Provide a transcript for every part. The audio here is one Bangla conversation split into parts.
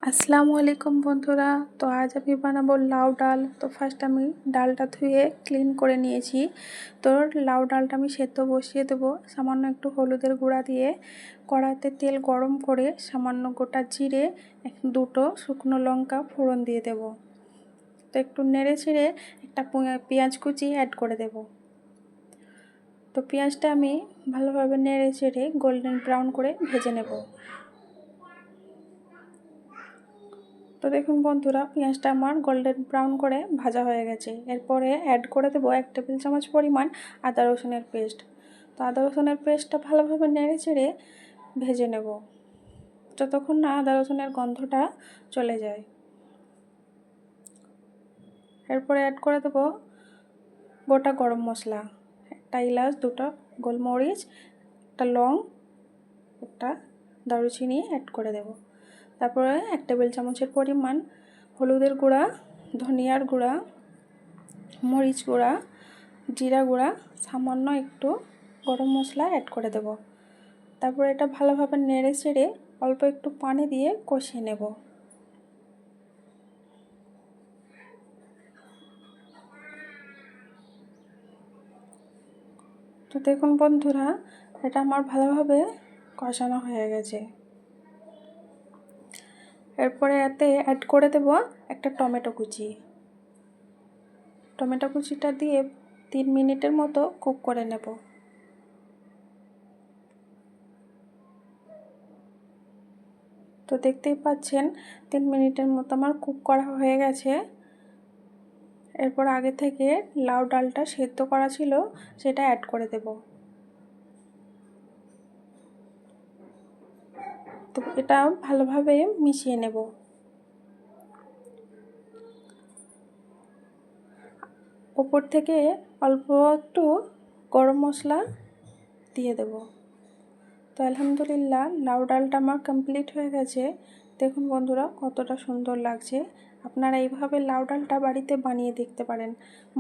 আসসালামু আলাইকুম বন্ধুরা। তো আজ আমি বানাবো লাউ ডাল। তো ফার্স্ট আমি ডালটা ধুয়ে ক্লিন করে নিয়েছি। তো লাউ ডালটা আমি সেদ্ধ বসিয়ে দেবো সামান্য একটু হলুদের গুঁড়া দিয়ে। কড়াইতে তেল গরম করে সামান্য গোটা জিরে দুটো শুকনো লঙ্কা ফোড়ন দিয়ে দেব। তো একটু নেড়ে ছেড়ে একটা পেঁয়াজ কুচি অ্যাড করে দেব। তো পেঁয়াজটা আমি ভালোভাবে নেড়ে ছেড়ে গোল্ডেন ব্রাউন করে ভেজে নেব। তো দেখুন বন্ধুরা, পেঁয়াজটা আমার গোল্ডেন ব্রাউন করে ভাজা হয়ে গেছে। এরপরে অ্যাড করে দেবো 1 টেবিল চামচ পরিমাণ আদা রসুনের পেস্ট। তো আদা রসুনের পেস্টটা ভালোভাবে নেড়ে চেড়ে ভেজে নেব যতক্ষণ না আদা রসুনের গন্ধটা চলে যায়। এরপরে অ্যাড করে দেবো গোটা গরম মশলা, একটা এলাচ, দুটো গোলমরিচ, একটা লং, একটা দারুচিনি অ্যাড করে দেব। তারপরে 1 টেবিল চামচের পরিমাণ হলুদের গুঁড়া, ধনিয়ার গুঁড়া, মরিচ গুঁড়া, জিরা গুঁড়া, সামান্য একটু গরম মশলা অ্যাড করে দেব। তারপরে এটা ভালোভাবে নেড়ে চেড়ে অল্প একটু পানি দিয়ে কষিয়ে নেব। তো দেখুন বন্ধুরা, এটা আমার ভালোভাবে কষানো হয়ে গেছে। এরপরে এতে অ্যাড করে দেব একটা টমেটো কুচি। টমেটো কুচিটা দিয়ে 3 মিনিটের মতো কুক করে নেব। তো দেখতেই পাচ্ছেন 3 মিনিটের মতো আমার কুক করা হয়ে গেছে। এরপর আগে থেকে লাউ ডালটা সেদ্ধ করা ছিল সেটা অ্যাড করে দেব। তো এটা ভালোভাবে মিশিয়ে নেব। উপর থেকে অল্প একটু গরম মশলা দিয়ে দেব। তো আলহামদুলিল্লাহ, লাউ ডালটা আমার কমপ্লিট হয়ে গেছে। দেখুন বন্ধুরা কতটা সুন্দর লাগছে। আপনারা এইভাবে লাউ ডালটা বাড়িতে বানিয়ে দেখতে পারেন।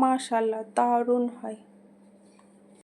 মাশাআল্লাহ, দারুণ হয়।